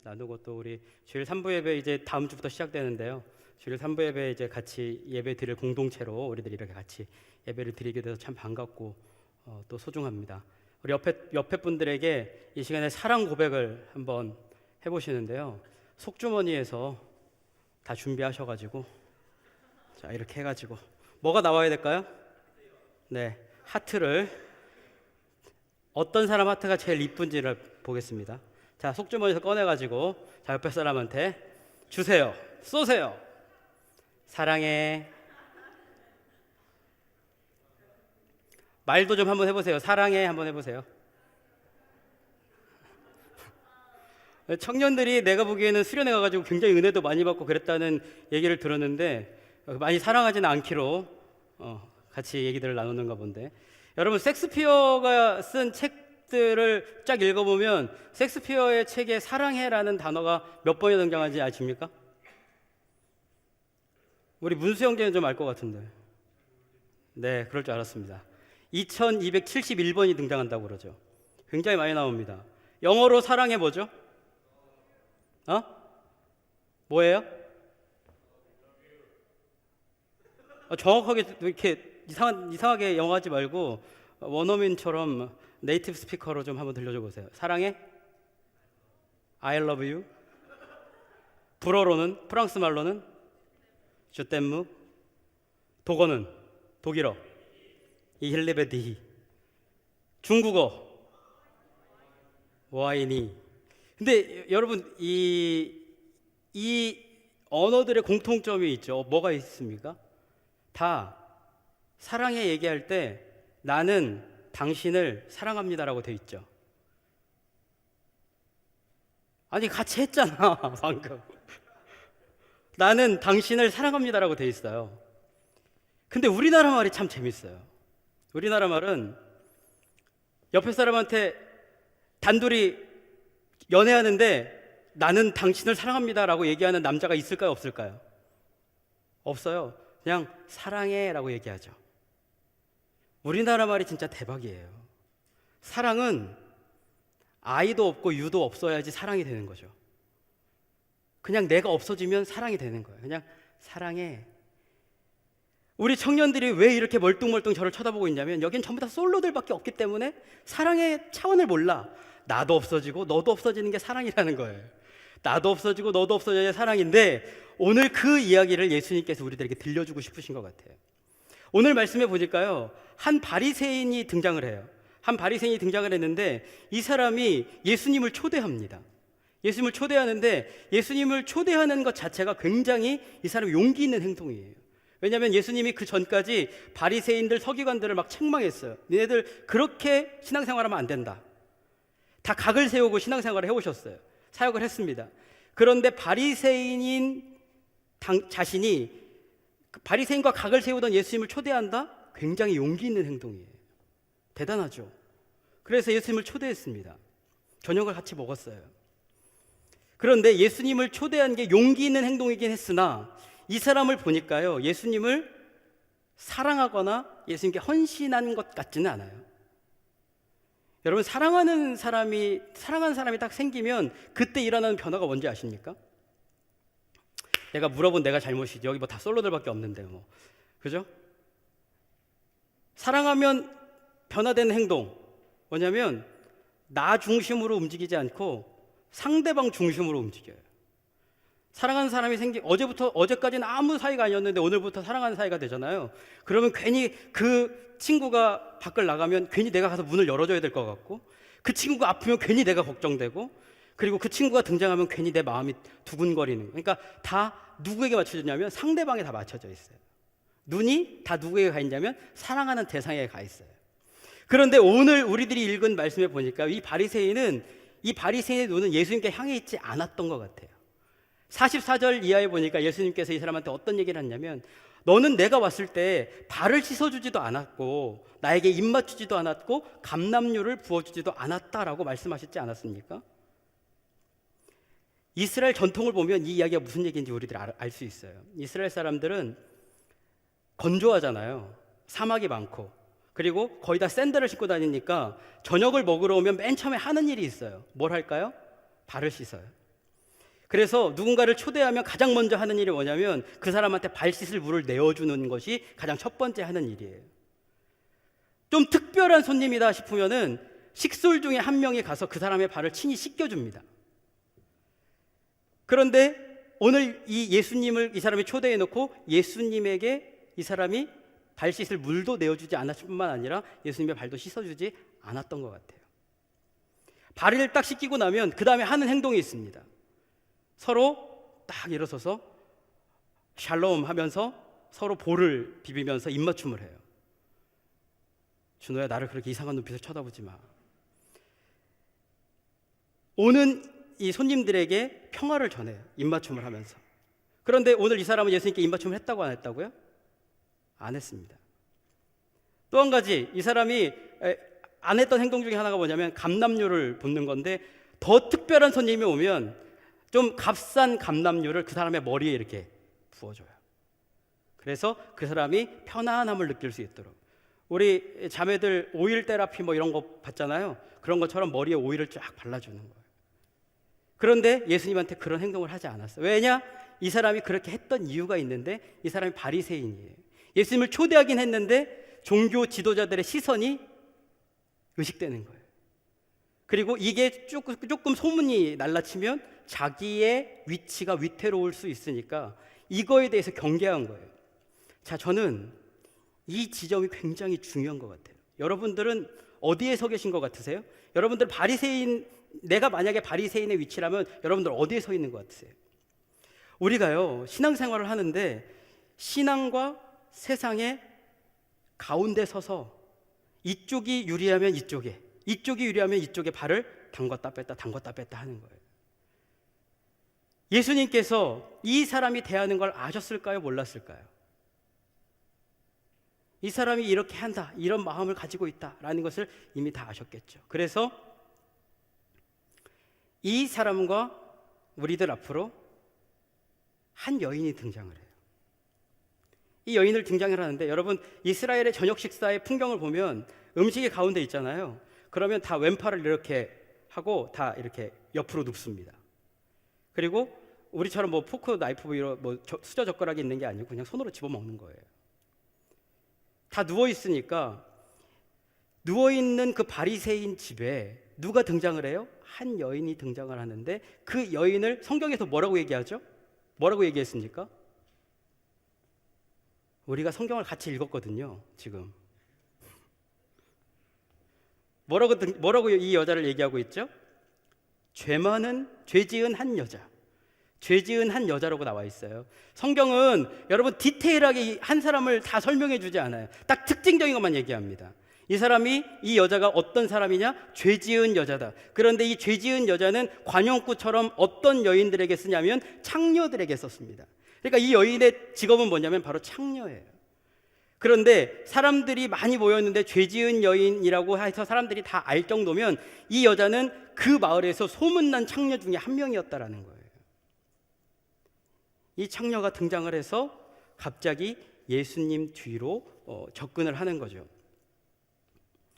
나누고 또 우리 주일 3부 예배 이제 다음 주부터 시작되는데요. 주일 3부 예배 이제 같이 예배 드릴 공동체로 우리들이 이렇게 같이 예배를 드리게 돼서 참 반갑고 또 소중합니다. 우리 옆에 분들에게 이 시간에 사랑 고백을 한번 해보시는데요. 속주머니에서 다 준비하셔가지고 자 이렇게 해가지고 뭐가 나와야 될까요? 네, 하트를 어떤 사람 하트가 제일 이쁜지를 보겠습니다. 자, 속주머니에서 꺼내가지고 자 옆에 사람한테 주세요. 쏘세요. 사랑해. 말도 좀 한번 해보세요. 사랑해 한번 해보세요. 청년들이 내가 보기에는 수련회 가가지고 굉장히 은혜도 많이 받고 그랬다는 얘기를 들었는데 많이 사랑하지는 않기로 같이 얘기들을 나누는가 본데, 여러분 섹스피어가 쓴 책들을 쫙 읽어보면 섹스피어의 책에 사랑해라는 단어가 몇 번이나 등장하는지 아십니까? 우리 문수 형제는 좀 알 것 같은데. 네, 그럴 줄 알았습니다. 2271번이 등장한다고 그러죠. 굉장히 많이 나옵니다. 영어로 사랑해 뭐죠? 뭐예요? 정확하게 이렇게 이상하게 영어 하지 말고 원어민처럼 네이티브 스피커로 좀 한번 들려줘 보세요. 사랑해? I love you. 불어로는, 프랑스 말로는 슈템무. 독어는 독일어 이힐리베디히. 중국어 와이니. 근데 여러분 이 언어들의 공통점이 있죠. 뭐가 있습니까? 다 사랑해 얘기할 때 나는 당신을 사랑합니다라고 돼 있죠. 아니 같이 했잖아 방금. 나는 당신을 사랑합니다라고 돼 있어요. 근데 우리나라 말이 참 재밌어요. 우리나라 말은 옆에 사람한테 단둘이 연애하는데 나는 당신을 사랑합니다라고 얘기하는 남자가 있을까요, 없을까요? 없어요. 그냥 사랑해라고 얘기하죠. 우리나라 말이 진짜 대박이에요. 사랑은 아이도 없고 유도 없어야지 사랑이 되는 거죠. 그냥 내가 없어지면 사랑이 되는 거예요. 그냥 사랑해. 우리 청년들이 왜 이렇게 멀뚱멀뚱 저를 쳐다보고 있냐면 여긴 전부 다 솔로들밖에 없기 때문에 사랑의 차원을 몰라. 나도 없어지고 너도 없어지는 게 사랑이라는 거예요. 나도 없어지고 너도 없어져야 사랑인데, 오늘 그 이야기를 예수님께서 우리들에게 들려주고 싶으신 것 같아요. 오늘 말씀해 보니까요, 한 바리새인이 등장을 해요. 한 바리새인이 등장을 했는데 이 사람이 예수님을 초대합니다. 예수님을 초대하는데 예수님을 초대하는 것 자체가 굉장히 이 사람이 용기 있는 행동이에요. 왜냐하면 예수님이 그 전까지 바리새인들, 서기관들을 막 책망했어요. 니네들 그렇게 신앙생활하면 안 된다. 다 각을 세우고 신앙생활을 해오셨어요. 사역을 했습니다. 그런데 바리새인인 자신이 바리새인과 각을 세우던 예수님을 초대한다? 굉장히 용기 있는 행동이에요. 대단하죠. 그래서 예수님을 초대했습니다. 저녁을 같이 먹었어요. 그런데 예수님을 초대한 게 용기 있는 행동이긴 했으나 이 사람을 보니까요, 예수님을 사랑하거나 예수님께 헌신한 것 같지는 않아요. 여러분, 사랑하는 사람이 딱 생기면 그때 일어나는 변화가 뭔지 아십니까? 내가 물어본 내가 잘못이지. 여기 뭐 다 솔로들밖에 없는데 뭐. 그죠? 사랑하면 변화되는 행동 뭐냐면 나 중심으로 움직이지 않고 상대방 중심으로 움직여요. 사랑하는 사람이 어제까지는 아무 사이가 아니었는데 오늘부터 사랑하는 사이가 되잖아요. 그러면 괜히 그 친구가 밖을 나가면 괜히 내가 가서 문을 열어줘야 될 것 같고, 그 친구가 아프면 괜히 내가 걱정되고, 그리고 그 친구가 등장하면 괜히 내 마음이 두근거리는. 그러니까 다 누구에게 맞춰졌냐면 상대방에 다 맞춰져 있어요. 눈이 다 누구에게 가 있냐면 사랑하는 대상에게 가 있어요. 그런데 오늘 우리들이 읽은 말씀에 보니까 이 바리새인의 눈은 예수님께 향해 있지 않았던 것 같아요. 44절 이하에 보니까 예수님께서 이 사람한테 어떤 얘기를 했냐면, 너는 내가 왔을 때 발을 씻어주지도 않았고 나에게 입 맞추지도 않았고 감람유를 부어주지도 않았다라고 말씀하셨지 않았습니까? 이스라엘 전통을 보면 이 이야기가 무슨 얘기인지 우리들이 알 수 있어요. 이스라엘 사람들은 건조하잖아요. 사막이 많고, 그리고 거의 다 샌들을 신고 다니니까 저녁을 먹으러 오면 맨 처음에 하는 일이 있어요. 뭘 할까요? 발을 씻어요. 그래서 누군가를 초대하면 가장 먼저 하는 일이 뭐냐면 그 사람한테 발 씻을 물을 내어주는 것이 가장 첫 번째 하는 일이에요. 좀 특별한 손님이다 싶으면은 식솔 중에 한 명이 가서 그 사람의 발을 친히 씻겨줍니다. 그런데 오늘 이 예수님을 이 사람이 초대해 놓고 예수님에게 이 사람이 발 씻을 물도 내어주지 않았을 뿐만 아니라 예수님의 발도 씻어주지 않았던 것 같아요. 발을 딱 씻기고 나면 그 다음에 하는 행동이 있습니다. 서로 딱 일어서서 샬롬 하면서 서로 볼을 비비면서 입맞춤을 해요. 준호야, 나를 그렇게 이상한 눈빛으로 쳐다보지 마. 오는 이 손님들에게 평화를 전해요. 입맞춤을 하면서. 그런데 오늘 이 사람은 예수님께 입맞춤을 했다고 안 했다고요? 안 했습니다. 또 한 가지, 이 사람이 안 했던 행동 중에 하나가 뭐냐면 감람유를 붓는 건데, 더 특별한 손님이 오면 좀 값싼 감람유를 그 사람의 머리에 이렇게 부어줘요. 그래서 그 사람이 편안함을 느낄 수 있도록. 우리 자매들 오일 테라피 뭐 이런 거 받잖아요. 그런 것처럼 머리에 오일을 쫙 발라주는 거예요. 그런데 예수님한테 그런 행동을 하지 않았어요. 왜냐? 이 사람이 그렇게 했던 이유가 있는데, 이 사람이 바리새인이에요. 예수님을 초대하긴 했는데 종교 지도자들의 시선이 의식되는 거예요. 그리고 이게 조금 소문이 날라치면 자기의 위치가 위태로울 수 있으니까 이거에 대해서 경계한 거예요. 자, 저는 이 지점이 굉장히 중요한 것 같아요. 여러분들은 어디에 서 계신 것 같으세요? 여러분들 내가 만약에 바리새인의 위치라면 여러분들 어디에 서 있는 것 같으세요? 우리가요, 신앙생활을 하는데 신앙과 세상의 가운데 서서 이쪽이 유리하면 이쪽에, 이쪽이 유리하면 이쪽에 발을 담궜다 뺐다 하는 거예요. 예수님께서 이 사람이 대하는 걸 아셨을까요? 몰랐을까요? 이 사람이 이렇게 한다, 이런 마음을 가지고 있다라는 것을 이미 다 아셨겠죠. 그래서 이 사람과 우리들 앞으로 한 여인이 등장을 해요. 이 여인을 등장을 하는데, 여러분 이스라엘의 저녁 식사의 풍경을 보면 음식이 가운데 있잖아요. 그러면 다 왼팔을 이렇게 하고 다 이렇게 옆으로 눕습니다. 그리고 우리처럼 뭐 포크, 나이프 이런 뭐 수저 젓가락이 있는 게 아니고 그냥 손으로 집어 먹는 거예요. 다 누워 있으니까 누워 있는 그 바리새인 집에 누가 등장을 해요? 한 여인이 등장을 하는데, 그 여인을 성경에서 뭐라고 얘기하죠? 뭐라고 얘기했습니까? 우리가 성경을 같이 읽었거든요, 지금. 뭐라고 이 여자를 얘기하고 있죠? 죄 지은 한 여자라고 나와 있어요. 성경은 여러분 디테일하게 한 사람을 다 설명해 주지 않아요. 딱 특징적인 것만 얘기합니다. 이 여자가 어떤 사람이냐? 죄 지은 여자다. 그런데 이 죄 지은 여자는 관용구처럼 어떤 여인들에게 쓰냐면 창녀들에게 썼습니다. 그러니까 이 여인의 직업은 뭐냐면 바로 창녀예요. 그런데 사람들이 많이 모였는데 죄 지은 여인이라고 해서 사람들이 다 알 정도면 이 여자는 그 마을에서 소문난 창녀 중에 한 명이었다라는 거예요. 이 창녀가 등장을 해서 갑자기 예수님 뒤로 접근을 하는 거죠.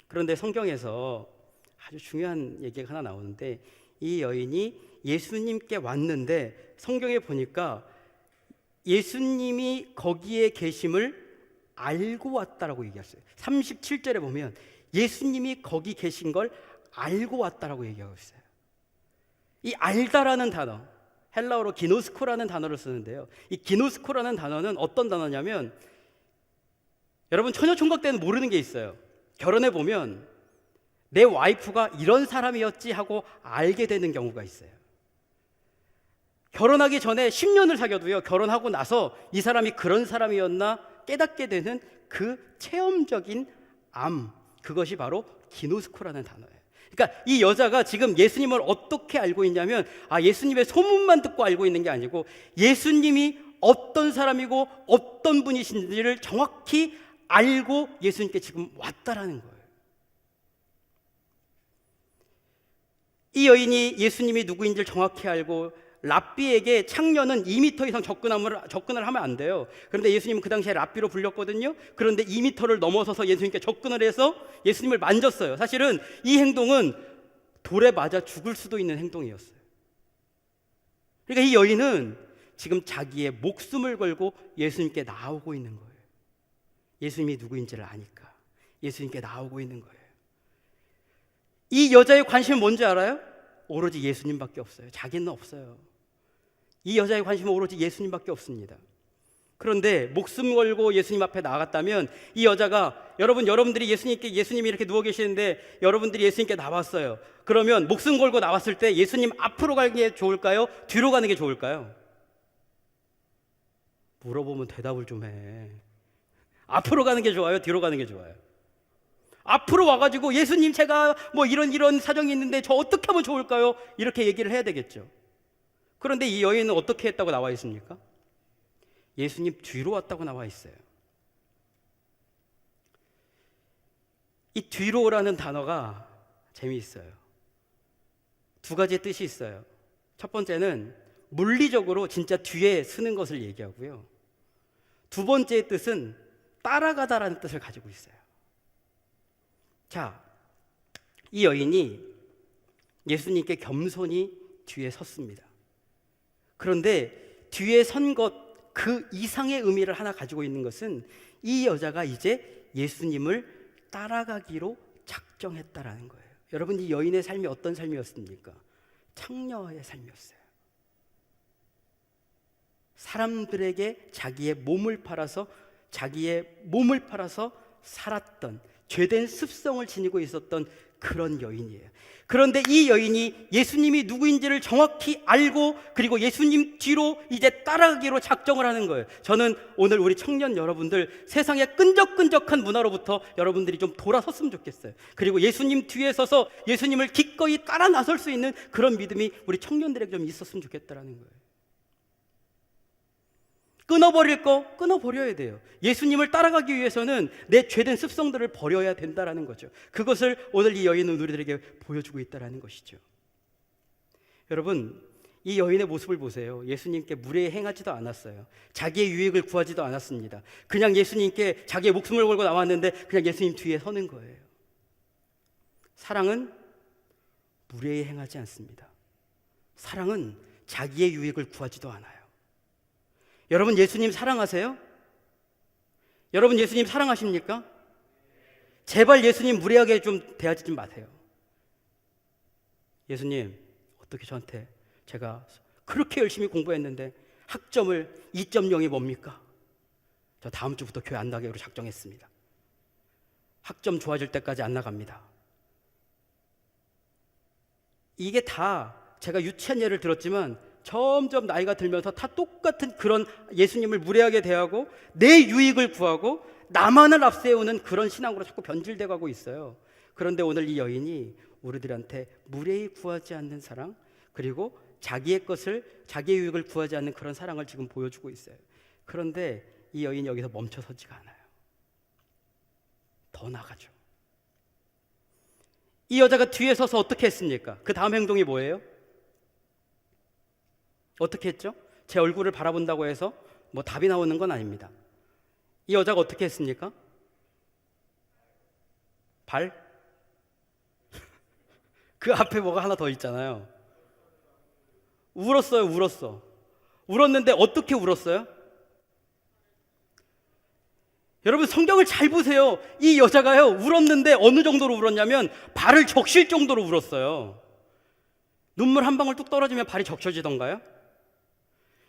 그런데 성경에서 아주 중요한 얘기가 하나 나오는데, 이 여인이 예수님께 왔는데 성경에 보니까 예수님이 거기에 계심을 알고 왔다라고 얘기했어요. 37절에 보면 예수님이 거기 계신 걸 알고 왔다라고 얘기하고 있어요. 이 알다라는 단어, 헬라어로 기노스코라는 단어를 쓰는데요. 이 기노스코라는 단어는 어떤 단어냐면, 여러분 처녀총각 때는 모르는 게 있어요. 결혼해 보면 내 와이프가 이런 사람이었지 하고 알게 되는 경우가 있어요. 결혼하기 전에 10년을 사귀어도요, 결혼하고 나서 이 사람이 그런 사람이었나 깨닫게 되는 그 체험적인 그것이 바로 기노스코라는 단어예요. 그러니까 이 여자가 지금 예수님을 어떻게 알고 있냐면, 예수님의 소문만 듣고 알고 있는 게 아니고 예수님이 어떤 사람이고 어떤 분이신지를 정확히 알고 예수님께 지금 왔다라는 거예요. 이 여인이 예수님이 누구인지를 정확히 알고, 랍비에게 창녀는 2m 이상 접근을 하면 안 돼요. 그런데 예수님은 그 당시에 랍비로 불렸거든요. 그런데 2m를 넘어서서 예수님께 접근을 해서 예수님을 만졌어요. 사실은 이 행동은 돌에 맞아 죽을 수도 있는 행동이었어요. 그러니까 이 여인은 지금 자기의 목숨을 걸고 예수님께 나오고 있는 거예요. 예수님이 누구인지를 아니까 예수님께 나오고 있는 거예요. 이 여자의 관심은 뭔지 알아요? 오로지 예수님밖에 없어요. 자기는 없어요. 이 여자의 관심은 오로지 예수님밖에 없습니다. 그런데 목숨 걸고 예수님 앞에 나갔다면 이 여자가 여러분들이 예수님이 이렇게 누워 계시는데 여러분들이 예수님께 나왔어요. 그러면 목숨 걸고 나왔을 때 예수님 앞으로 가는 게 좋을까요? 뒤로 가는 게 좋을까요? 물어보면 대답을 좀 해. 앞으로 가는 게 좋아요? 뒤로 가는 게 좋아요? 앞으로 와가지고 예수님 제가 뭐 이런 사정이 있는데 저 어떻게 하면 좋을까요? 이렇게 얘기를 해야 되겠죠. 그런데 이 여인은 어떻게 했다고 나와 있습니까? 예수님 뒤로 왔다고 나와 있어요. 이 뒤로라는 단어가 재미있어요. 두 가지의 뜻이 있어요. 첫 번째는 물리적으로 진짜 뒤에 서는 것을 얘기하고요. 두 번째의 뜻은 따라가다라는 뜻을 가지고 있어요. 자, 이 여인이 예수님께 겸손히 뒤에 섰습니다. 그런데 뒤에 선 것 그 이상의 의미를 하나 가지고 있는 것은 이 여자가 이제 예수님을 따라가기로 작정했다라는 거예요. 여러분, 이 여인의 삶이 어떤 삶이었습니까? 창녀의 삶이었어요. 사람들에게 자기의 몸을 팔아서 살았던 죄된 습성을 지니고 있었던 그런 여인이에요. 그런데 이 여인이 예수님이 누구인지를 정확히 알고 그리고 예수님 뒤로 이제 따라가기로 작정을 하는 거예요. 저는 오늘 우리 청년 여러분들 세상의 끈적끈적한 문화로부터 여러분들이 좀 돌아섰으면 좋겠어요. 그리고 예수님 뒤에 서서 예수님을 기꺼이 따라 나설 수 있는 그런 믿음이 우리 청년들에게 좀 있었으면 좋겠다라는 거예요. 끊어버릴 거 끊어버려야 돼요. 예수님을 따라가기 위해서는 내 죄된 습성들을 버려야 된다는 거죠. 그것을 오늘 이 여인은 우리들에게 보여주고 있다는 것이죠. 여러분, 이 여인의 모습을 보세요. 예수님께 무례 행하지도 않았어요. 자기의 유익을 구하지도 않았습니다. 그냥 예수님께 자기의 목숨을 걸고 나왔는데 그냥 예수님 뒤에 서는 거예요. 사랑은 무례히 행하지 않습니다. 사랑은 자기의 유익을 구하지도 않아요. 여러분, 예수님 사랑하세요? 여러분, 예수님 사랑하십니까? 제발 예수님 무례하게 좀 대하지 좀 마세요. 예수님, 어떻게 저한테 제가 그렇게 열심히 공부했는데 학점을 2.0이 뭡니까? 저 다음 주부터 교회 안 나가기로 작정했습니다. 학점 좋아질 때까지 안 나갑니다. 이게 다 제가 유치한 예를 들었지만 점점 나이가 들면서 다 똑같은 그런 예수님을 무례하게 대하고 내 유익을 구하고 나만을 앞세우는 그런 신앙으로 자꾸 변질돼 가고 있어요. 그런데 오늘 이 여인이 우리들한테 무례히 구하지 않는 사랑, 그리고 자기의 유익을 구하지 않는 그런 사랑을 지금 보여주고 있어요. 그런데 이 여인이 여기서 멈춰서지가 않아요. 더 나가죠. 이 여자가 뒤에 서서 어떻게 했습니까? 그 다음 행동이 뭐예요? 어떻게 했죠? 제 얼굴을 바라본다고 해서 뭐 답이 나오는 건 아닙니다. 이 여자가 어떻게 했습니까? 발? 그 앞에 뭐가 하나 더 있잖아요. 울었어요. 울었는데 어떻게 울었어요? 여러분, 성경을 잘 보세요. 이 여자가요, 울었는데 어느 정도로 울었냐면 발을 적실 정도로 울었어요. 눈물 한 방울 뚝 떨어지면 발이 적셔지던가요?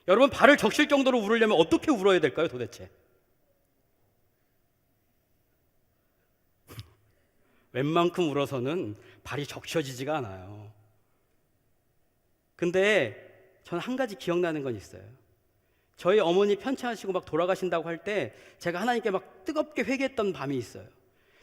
여러분, 발을 적실 정도로 울으려면 어떻게 울어야 될까요, 도대체? 웬만큼 울어서는 발이 적셔지지가 않아요. 근데 저는 한 가지 기억나는 건 있어요. 저희 어머니 편찮으시고 막 돌아가신다고 할 때 제가 하나님께 막 뜨겁게 회개했던 밤이 있어요.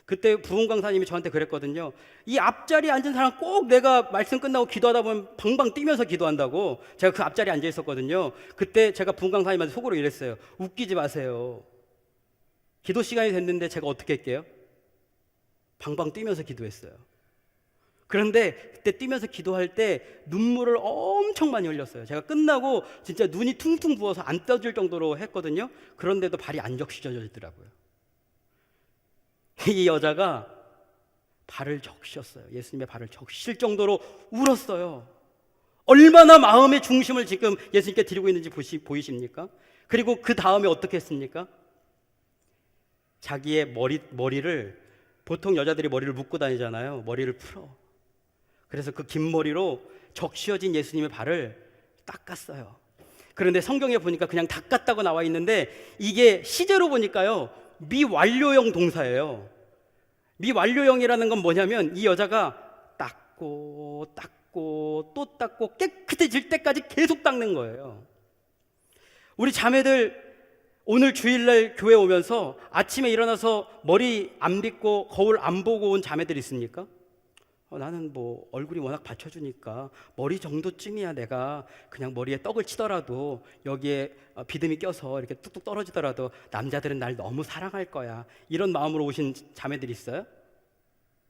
그때 부흥 강사님이 저한테 그랬거든요. 이 앞자리에 앉은 사람 꼭 내가 말씀 끝나고 기도하다 보면 방방 뛰면서 기도한다고. 제가 그 앞자리에 앉아 있었거든요. 그때 제가 부흥 강사님한테 속으로 이랬어요. 웃기지 마세요. 기도 시간이 됐는데 제가 어떻게 할게요? 방방 뛰면서 기도했어요. 그런데 그때 뛰면서 기도할 때 눈물을 엄청 많이 흘렸어요. 제가 끝나고 진짜 눈이 퉁퉁 부어서 안 떠질 정도로 했거든요. 그런데도 발이 안 적셔지더라고요. 이 여자가 발을 적셨어요. 예수님의 발을 적실 정도로 울었어요. 얼마나 마음의 중심을 지금 예수님께 드리고 있는지 보이십니까? 그리고 그 다음에 어떻게 했습니까? 자기의 머리를, 보통 여자들이 머리를 묶고 다니잖아요. 머리를 풀어. 그래서 그 긴 머리로 적셔진 예수님의 발을 닦았어요. 그런데 성경에 보니까 그냥 닦았다고 나와 있는데 이게 시제로 보니까요, 미완료형 동사예요. 미완료형이라는 건 뭐냐면 이 여자가 닦고 또 닦고 깨끗해질 때까지 계속 닦는 거예요. 우리 자매들 오늘 주일날 교회 오면서 아침에 일어나서 머리 안 빗고 거울 안 보고 온 자매들 있습니까? 나는 뭐 얼굴이 워낙 받쳐주니까 머리 정도쯤이야 내가 그냥 머리에 떡을 치더라도 여기에 비듬이 껴서 이렇게 뚝뚝 떨어지더라도 남자들은 날 너무 사랑할 거야, 이런 마음으로 오신 자매들 있어요?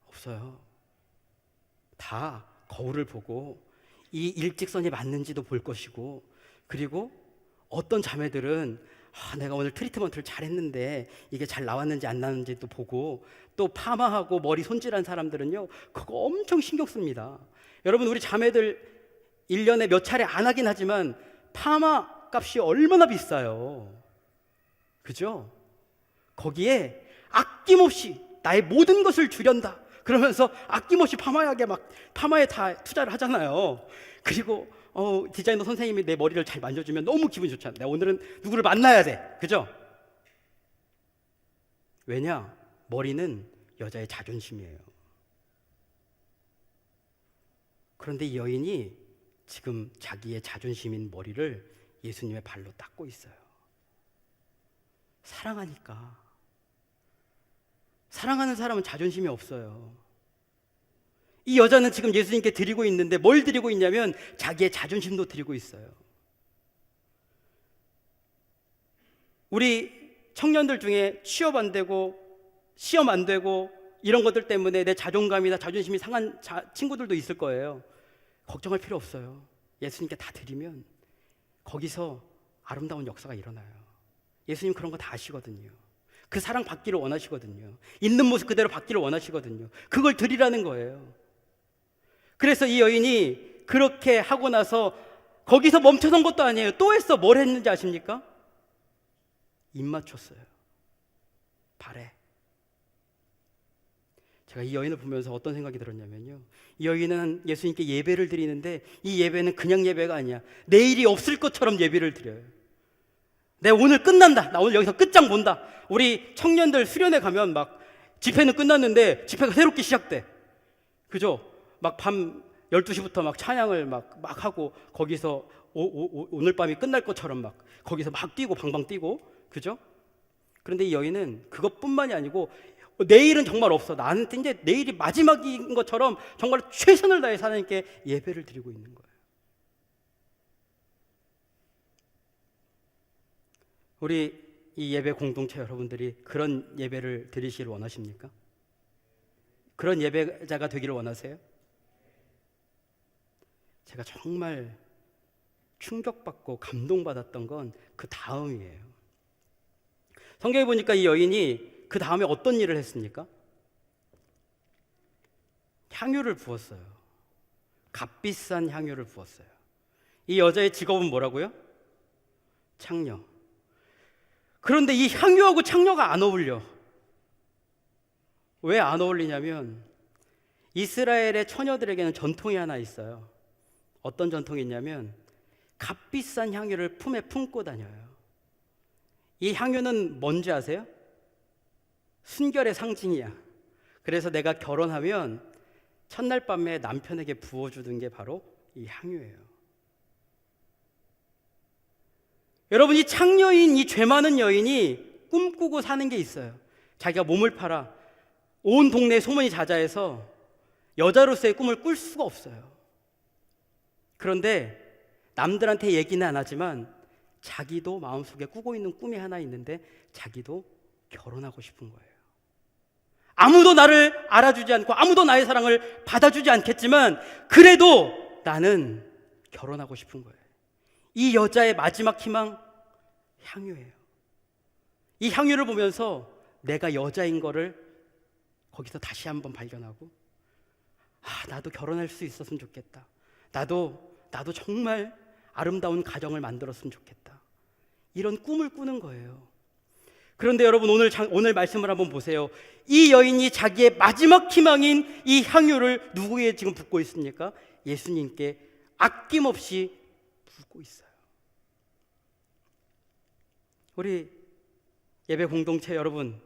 없어요. 다 거울을 보고 이 일직선이 맞는지도 볼 것이고, 그리고 어떤 자매들은 내가 오늘 트리트먼트를 잘했는데 이게 잘 나왔는지 안 나왔는지도 보고, 또 파마하고 머리 손질한 사람들은요 그거 엄청 신경 씁니다. 여러분, 우리 자매들 1년에 몇 차례 안 하긴 하지만 파마 값이 얼마나 비싸요. 그죠? 거기에 아낌없이 나의 모든 것을 주련다 그러면서 아낌없이 파마에 다 투자를 하잖아요. 그리고 디자이너 선생님이 내 머리를 잘 만져주면 너무 기분이 좋잖아요. 내가 오늘은 누구를 만나야 돼. 그죠? 왜냐? 머리는 여자의 자존심이에요. 그런데 이 여인이 지금 자기의 자존심인 머리를 예수님의 발로 닦고 있어요. 사랑하니까. 사랑하는 사람은 자존심이 없어요. 이 여자는 지금 예수님께 드리고 있는데 뭘 드리고 있냐면 자기의 자존심도 드리고 있어요. 우리 청년들 중에 취업 안 되고 시험 안 되고 이런 것들 때문에 내 자존감이나 자존심이 상한 친구들도 있을 거예요. 걱정할 필요 없어요. 예수님께 다 드리면 거기서 아름다운 역사가 일어나요. 예수님 그런 거 다 아시거든요. 그 사랑 받기를 원하시거든요. 있는 모습 그대로 받기를 원하시거든요. 그걸 드리라는 거예요. 그래서 이 여인이 그렇게 하고 나서 거기서 멈춰선 것도 아니에요. 또 했어. 뭘 했는지 아십니까? 입 맞췄어요. 발에. 제가 이 여인을 보면서 어떤 생각이 들었냐면요, 이 여인은 예수님께 예배를 드리는데 이 예배는 그냥 예배가 아니야. 내일이 없을 것처럼 예배를 드려요. 내가 오늘 끝난다. 나 오늘 여기서 끝장 본다. 우리 청년들 수련회 가면 막 집회는 끝났는데 집회가 새롭게 시작돼. 그죠? 막 밤 12시부터 막 찬양을 막 하고 거기서 오늘 밤이 끝날 것처럼 막 거기서 막 뛰고 방방 뛰고. 그죠? 그런데 이 여인은 그것뿐만이 아니고 내일은 정말 없어. 나는 이제 내일이 마지막인 것처럼 정말 최선을 다해 하나님께 예배를 드리고 있는 거예요. 우리 이 예배 공동체 여러분들이 그런 예배를 드리시길 원하십니까? 그런 예배자가 되기를 원하세요? 제가 정말 충격받고 감동받았던 건 그 다음이에요. 성경에 보니까 이 여인이 그 다음에 어떤 일을 했습니까? 향유를 부었어요. 값비싼 향유를 부었어요. 이 여자의 직업은 뭐라고요? 창녀. 그런데 이 향유하고 창녀가 안 어울려. 왜 안 어울리냐면 이스라엘의 처녀들에게는 전통이 하나 있어요. 어떤 전통이 있냐면 값비싼 향유를 품에 품고 다녀요. 이 향유는 뭔지 아세요? 순결의 상징이야. 그래서 내가 결혼하면 첫날 밤에 남편에게 부어주는 게 바로 이 향유예요. 여러분, 이 창녀인 이 죄 많은 여인이 꿈꾸고 사는 게 있어요. 자기가 몸을 팔아 온 동네에 소문이 자자해서 여자로서의 꿈을 꿀 수가 없어요. 그런데 남들한테 얘기는 안 하지만 자기도 마음속에 꾸고 있는 꿈이 하나 있는데 자기도 결혼하고 싶은 거예요. 아무도 나를 알아주지 않고 아무도 나의 사랑을 받아주지 않겠지만 그래도 나는 결혼하고 싶은 거예요. 이 여자의 마지막 희망, 향유예요. 이 향유를 보면서 내가 여자인 거를 거기서 다시 한번 발견하고 나도 결혼할 수 있었으면 좋겠다. 나도 나도 정말 아름다운 가정을 만들었으면 좋겠다. 이런 꿈을 꾸는 거예요. 그런데 여러분 오늘 말씀을 한번 보세요. 이 여인이 자기의 마지막 희망인 이 향유를 누구에 지금 붓고 있습니까? 예수님께 아낌없이 붓고 있어요. 우리 예배 공동체 여러분,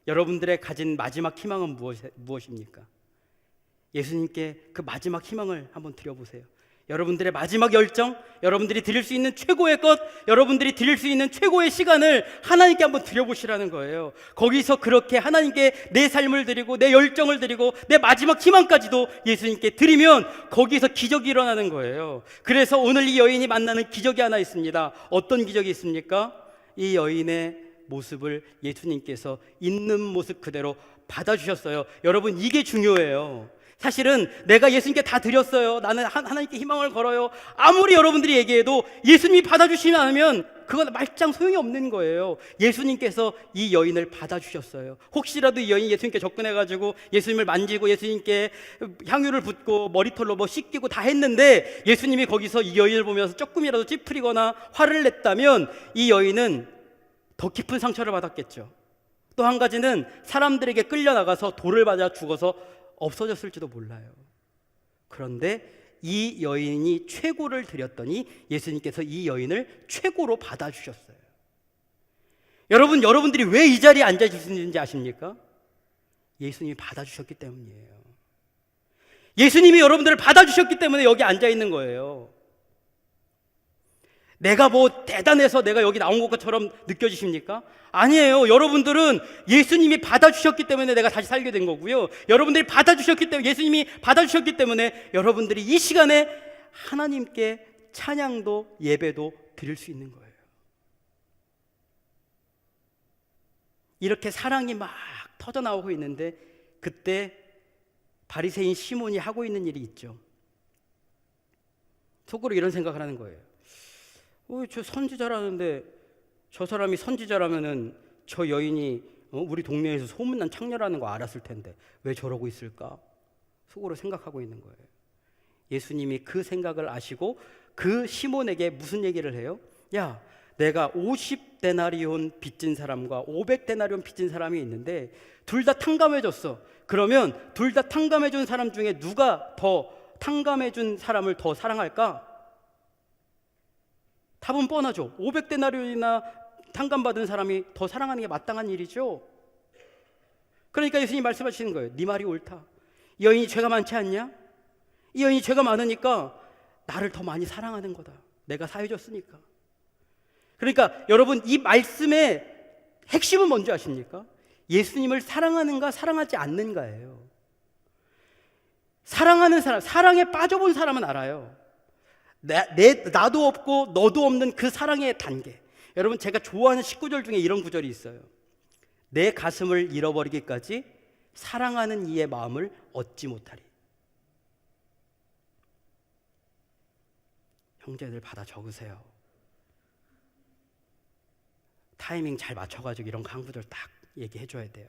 여러분들의 가진 마지막 희망은 무엇입니까? 예수님께 그 마지막 희망을 한번 드려보세요. 여러분들의 마지막 열정, 여러분들이 드릴 수 있는 최고의 것, 여러분들이 드릴 수 있는 최고의 시간을 하나님께 한번 드려보시라는 거예요. 거기서 그렇게 하나님께 내 삶을 드리고 내 열정을 드리고 내 마지막 희망까지도 예수님께 드리면 거기서 기적이 일어나는 거예요. 그래서 오늘 이 여인이 만나는 기적이 하나 있습니다. 어떤 기적이 있습니까? 이 여인의 모습을 예수님께서 있는 모습 그대로 받아주셨어요. 여러분, 이게 중요해요. 사실은 내가 예수님께 다 드렸어요, 나는 하나님께 희망을 걸어요, 아무리 여러분들이 얘기해도 예수님이 받아주시지 않으면 그건 말짱 소용이 없는 거예요. 예수님께서 이 여인을 받아주셨어요. 혹시라도 이 여인이 예수님께 접근해가지고 예수님을 만지고 예수님께 향유를 붓고 머리털로 뭐 씻기고 다 했는데 예수님이 거기서 이 여인을 보면서 조금이라도 찌푸리거나 화를 냈다면 이 여인은 더 깊은 상처를 받았겠죠. 또 한 가지는 사람들에게 끌려나가서 돌을 맞아 죽어서 없어졌을지도 몰라요. 그런데 이 여인이 최고를 드렸더니 예수님께서 이 여인을 최고로 받아주셨어요. 여러분들이 왜 이 자리에 앉아 계시는지 아십니까? 예수님이 받아주셨기 때문이에요. 예수님이 여러분들을 받아주셨기 때문에 여기 앉아 있는 거예요. 내가 뭐 대단해서 내가 여기 나온 것처럼 느껴지십니까? 아니에요. 여러분들은 예수님이 받아주셨기 때문에 내가 다시 살게 된 거고요. 여러분들이 받아주셨기 때문에, 예수님이 받아주셨기 때문에 여러분들이 이 시간에 하나님께 찬양도 예배도 드릴 수 있는 거예요. 이렇게 사랑이 막 터져나오고 있는데 그때 바리새인 시몬이 하고 있는 일이 있죠. 속으로 이런 생각을 하는 거예요. 저 선지자라는데, 저 사람이 선지자라면은 저 여인이 우리 동네에서 소문난 창녀라는 거 알았을 텐데 왜 저러고 있을까? 속으로 생각하고 있는 거예요. 예수님이 그 생각을 아시고 그 시몬에게 무슨 얘기를 해요? 야, 내가 50데나리온 빚진 사람과 500데나리온 빚진 사람이 있는데 둘 다 탕감해줬어. 그러면 둘 다 탕감해준 사람 중에 누가 더 탕감해준 사람을 더 사랑할까? 답은 뻔하죠. 500데나리온이나 탕감받은 사람이 더 사랑하는 게 마땅한 일이죠. 그러니까 예수님이 말씀하시는 거예요. 네 말이 옳다. 이 여인이 죄가 많지 않냐? 이 여인이 죄가 많으니까 나를 더 많이 사랑하는 거다. 내가 사해줬으니까. 그러니까 여러분, 이 말씀의 핵심은 뭔지 아십니까? 예수님을 사랑하는가 사랑하지 않는가예요. 사랑하는 사람, 사랑에 빠져본 사람은 알아요. 나도 없고 너도 없는 그 사랑의 단계. 여러분, 제가 좋아하는 19절 중에 이런 구절이 있어요. 내 가슴을 잃어버리기까지 사랑하는 이의 마음을 얻지 못하리. 형제들 받아 적으세요. 타이밍 잘 맞춰가지고 이런 강구들 딱 얘기해줘야 돼요.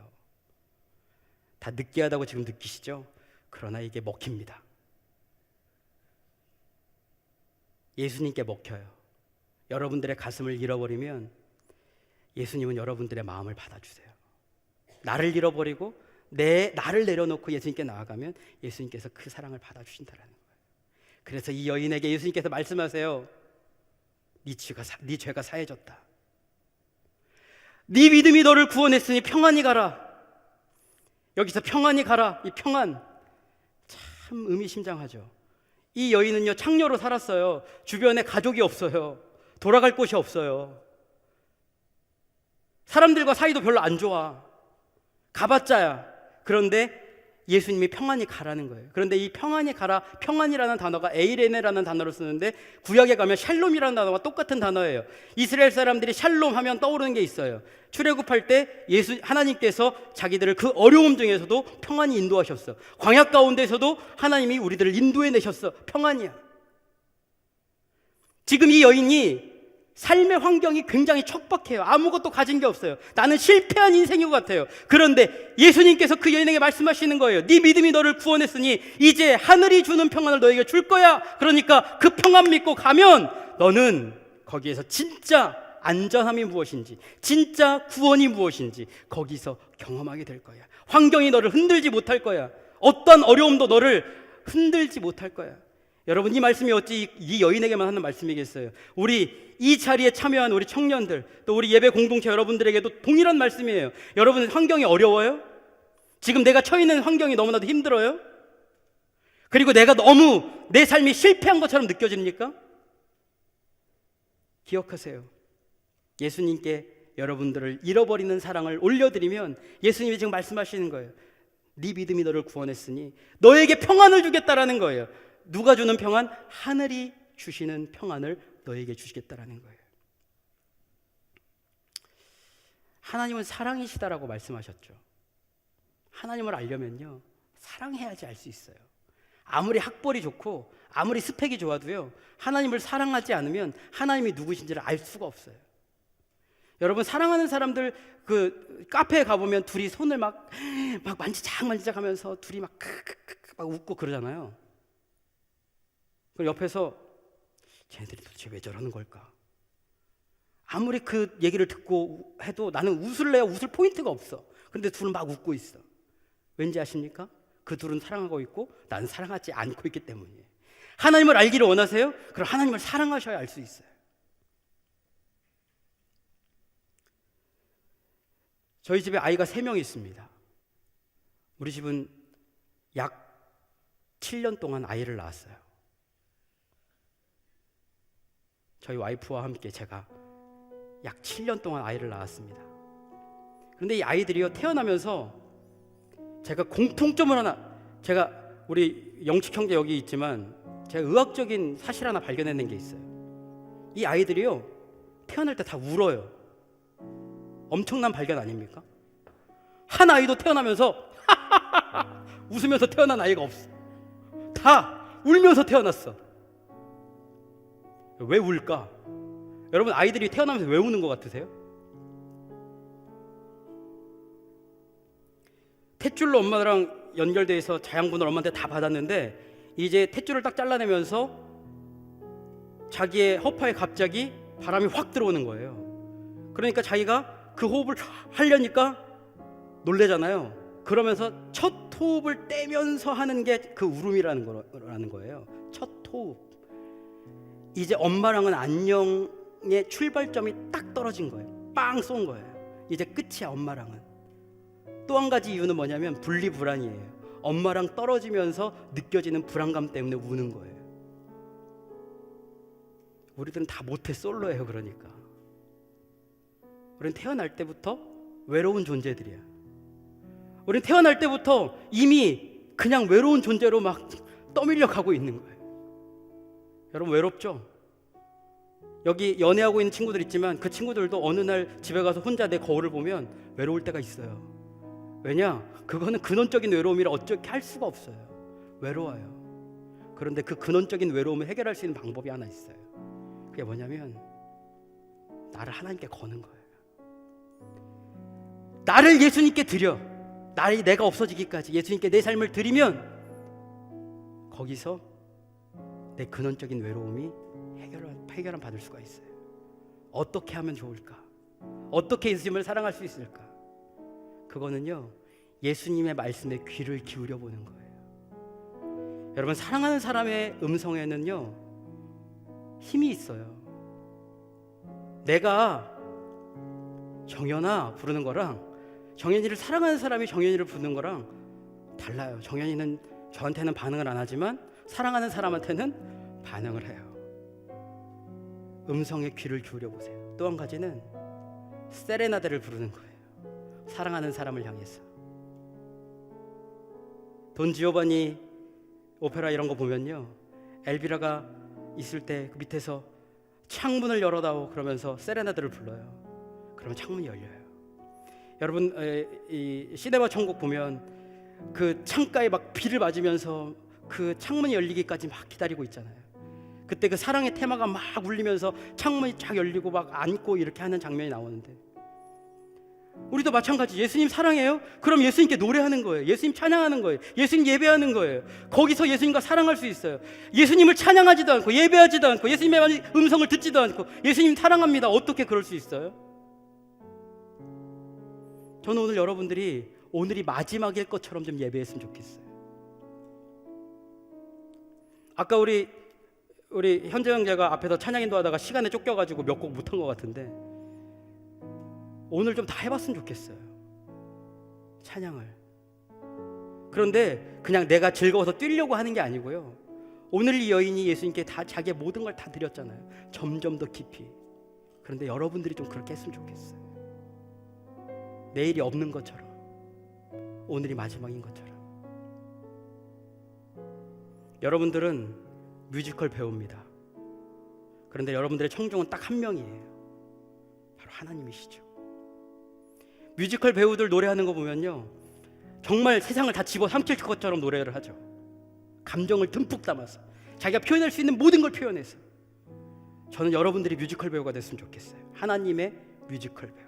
다 느끼하다고 지금 느끼시죠? 그러나 이게 먹힙니다. 예수님께 먹혀요. 여러분들의 가슴을 잃어버리면 예수님은 여러분들의 마음을 받아주세요. 나를 잃어버리고 나를 내려놓고 예수님께 나아가면 예수님께서 그 사랑을 받아주신다는 거예요. 그래서 이 여인에게 예수님께서 말씀하세요. 네 죄가 사해졌다. 네 믿음이 너를 구원했으니 평안히 가라. 여기서 평안히 가라, 이 평안 참 의미심장하죠. 이 여인은요, 창녀로 살았어요. 주변에 가족이 없어요. 돌아갈 곳이 없어요. 사람들과 사이도 별로 안 좋아. 가봤자야. 그런데 예수님이 평안히 가라는 거예요. 그런데 이 평안히 가라, 평안이라는 단어가 에이레네라는 단어를 쓰는데 구약에 가면 샬롬이라는 단어와 똑같은 단어예요. 이스라엘 사람들이 샬롬 하면 떠오르는 게 있어요. 출애굽할 때 하나님께서 자기들을 그 어려움 중에서도 평안히 인도하셨어. 광야 가운데서도 하나님이 우리들을 인도해 내셨어. 평안이야. 지금 이 여인이 삶의 환경이 굉장히 척박해요. 아무것도 가진 게 없어요. 나는 실패한 인생인 것 같아요. 그런데 예수님께서 그 여인에게 말씀하시는 거예요. 네 믿음이 너를 구원했으니 이제 하늘이 주는 평안을 너에게 줄 거야. 그러니까 그 평안 믿고 가면 너는 거기에서 진짜 안전함이 무엇인지, 진짜 구원이 무엇인지 거기서 경험하게 될 거야. 환경이 너를 흔들지 못할 거야. 어떤 어려움도 너를 흔들지 못할 거야. 여러분, 이 말씀이 어찌 이 여인에게만 하는 말씀이겠어요? 우리 이 자리에 참여한 우리 청년들, 또 우리 예배 공동체 여러분들에게도 동일한 말씀이에요. 여러분, 환경이 어려워요? 지금 내가 처해 있는 환경이 너무나도 힘들어요? 그리고 내가 너무 내 삶이 실패한 것처럼 느껴집니까? 기억하세요. 예수님께 여러분들을 잃어버리는 사랑을 올려드리면 예수님이 지금 말씀하시는 거예요. 네 믿음이 너를 구원했으니 너에게 평안을 주겠다라는 거예요. 누가 주는 평안? 하늘이 주시는 평안을 너에게 주시겠다라는 거예요. 하나님은 사랑이시다라고 말씀하셨죠. 하나님을 알려면요, 사랑해야지 알 수 있어요. 아무리 학벌이 좋고 아무리 스펙이 좋아도요, 하나님을 사랑하지 않으면 하나님이 누구신지를 알 수가 없어요. 여러분, 사랑하는 사람들 그 카페에 가보면 둘이 손을 막 만지작 하면서 둘이 막 웃고 그러잖아요. 그리고 옆에서 쟤네들이 도대체 왜 저러는 걸까? 아무리 그 얘기를 듣고 해도 나는 웃을래야 웃을 포인트가 없어. 그런데 둘은 막 웃고 있어. 왠지 아십니까? 그 둘은 사랑하고 있고 나는 사랑하지 않고 있기 때문이에요. 하나님을 알기를 원하세요? 그럼 하나님을 사랑하셔야 알 수 있어요. 저희 집에 아이가 3명 있습니다. 우리 집은 약 7년 동안 아이를 낳았어요. 저희 와이프와 함께 제가 약 7년 동안 아이를 낳았습니다. 그런데 이 아이들이요, 태어나면서 제가 공통점을 하나, 제가 우리 영축 형제 여기 있지만 제가 의학적인 사실 하나 발견해낸 게 있어요. 이 아이들이요, 태어날 때 다 울어요. 엄청난 발견 아닙니까? 한 아이도 태어나면서 웃으면서 태어난 아이가 없어. 다 울면서 태어났어. 왜 울까? 여러분, 아이들이 태어나면서 왜 우는 것 같으세요? 탯줄로 엄마랑 연결돼서 자양분을 엄마한테 다 받았는데 이제 탯줄을 딱 잘라내면서 자기의 허파에 갑자기 바람이 확 들어오는 거예요. 그러니까 자기가 그 호흡을 하려니까 놀래잖아요. 그러면서 첫 호흡을 떼면서 하는 게 그 울음이라는 거예요. 첫 호흡. 이제 엄마랑은 안녕의 출발점이 딱 떨어진 거예요. 빵 쏜 거예요. 이제 끝이야, 엄마랑은. 또 한 가지 이유는 뭐냐면 분리불안이에요. 엄마랑 떨어지면서 느껴지는 불안감 때문에 우는 거예요. 우리들은 다 모태 솔로예요. 그러니까 우리는 태어날 때부터 외로운 존재들이야. 우리는 태어날 때부터 이미 그냥 외로운 존재로 막 떠밀려 가고 있는 거예요. 여러분, 외롭죠? 여기 연애하고 있는 친구들 있지만 그 친구들도 어느 날 집에 가서 혼자 내 거울을 보면 외로울 때가 있어요. 왜냐? 그거는 근원적인 외로움이라 어떻게 할 수가 없어요. 외로워요. 그런데 그 근원적인 외로움을 해결할 수 있는 방법이 하나 있어요. 그게 뭐냐면 나를 하나님께 거는 거예요. 나를 예수님께 드려. 내가 없어지기까지 예수님께 내 삶을 드리면 거기서 내 근원적인 외로움이 해결을 받을 수가 있어요. 어떻게 하면 좋을까? 어떻게 예수님을 사랑할 수 있을까? 그거는요, 예수님의 말씀에 귀를 기울여 보는 거예요. 여러분, 사랑하는 사람의 음성에는요, 힘이 있어요. 내가 정연아 부르는 거랑 정연이를 사랑하는 사람이 정연이를 부르는 거랑 달라요. 정연이는 저한테는 반응을 안 하지만 사랑하는 사람한테는 반응을 해요. 음성에 귀를 기울여 보세요. 또 한 가지는 세레나데를 부르는 거예요. 사랑하는 사람을 향해서. 돈 지오바니 오페라 이런 거 보면요, 엘비라가 있을 때 그 밑에서 창문을 열어다오 그러면서 세레나데를 불러요. 그러면 창문이 열려요. 여러분, 이 시네마 천국 보면 그 창가에 막 비를 맞으면서 그 창문이 열리기까지 막 기다리고 있잖아요. 그때 그 사랑의 테마가 막 울리면서 창문이 쫙 열리고 막 안고 이렇게 하는 장면이 나오는데, 우리도 마찬가지. 예수님 사랑해요? 그럼 예수님께 노래하는 거예요. 예수님 찬양하는 거예요. 예수님 예배하는 거예요. 거기서 예수님과 사랑할 수 있어요. 예수님을 찬양하지도 않고 예배하지도 않고 예수님의 음성을 듣지도 않고 예수님 사랑합니다. 어떻게 그럴 수 있어요? 저는 오늘 여러분들이 오늘이 마지막일 것처럼 좀 예배했으면 좋겠어요. 아까 우리 현재 형제가 앞에서 찬양 인도하다가 시간에 쫓겨가지고 몇 곡 못한 것 같은데, 오늘 좀 다 해봤으면 좋겠어요, 찬양을. 그런데 그냥 내가 즐거워서 뛰려고 하는 게 아니고요, 오늘 이 여인이 예수님께 다 자기의 모든 걸 다 드렸잖아요. 점점 더 깊이. 그런데 여러분들이 좀 그렇게 했으면 좋겠어요. 내일이 없는 것처럼, 오늘이 마지막인 것처럼. 여러분들은 뮤지컬 배우입니다. 그런데 여러분들의 청중은 딱 한 명이에요. 바로 하나님이시죠. 뮤지컬 배우들 노래하는 거 보면요, 정말 세상을 다 집어삼킬 것처럼 노래를 하죠. 감정을 듬뿍 담아서 자기가 표현할 수 있는 모든 걸 표현해서. 저는 여러분들이 뮤지컬 배우가 됐으면 좋겠어요. 하나님의 뮤지컬 배우.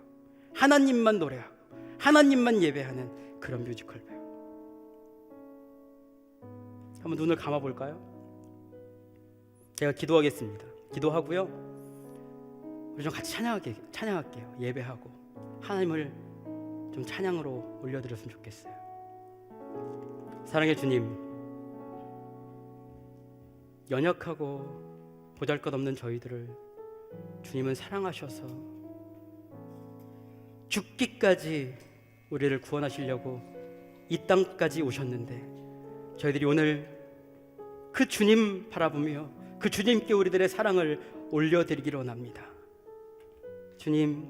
하나님만 노래하고 하나님만 예배하는 그런 뮤지컬 배우. 한번 눈을 감아볼까요? 제가 기도하겠습니다. 기도하고요, 우리 좀 같이 찬양할게요. 예배하고 하나님을 좀 찬양으로 올려드렸으면 좋겠어요. 사랑의 주님, 연약하고 보잘것없는 저희들을 주님은 사랑하셔서 죽기까지 우리를 구원하시려고 이 땅까지 오셨는데, 저희들이 오늘 그 주님 바라보며 그 주님께 우리들의 사랑을 올려드리기를 원합니다. 주님,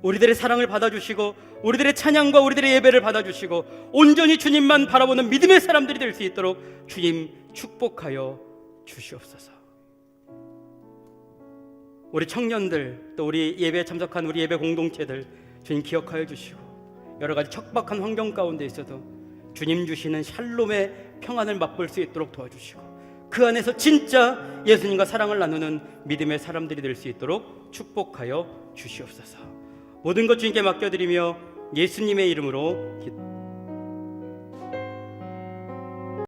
우리들의 사랑을 받아주시고 우리들의 찬양과 우리들의 예배를 받아주시고 온전히 주님만 바라보는 믿음의 사람들이 될 수 있도록 주님 축복하여 주시옵소서. 우리 청년들, 또 우리 예배에 참석한 우리 예배 공동체들 주님 기억하여 주시고, 여러 가지 척박한 환경 가운데 있어도 주님 주시는 샬롬의 평안을 맛볼 수 있도록 도와주시고, 그 안에서 진짜 예수님과 사랑을 나누는 믿음의 사람들이 될 수 있도록 축복하여 주시옵소서. 모든 것 주님께 맡겨드리며 예수님의 이름으로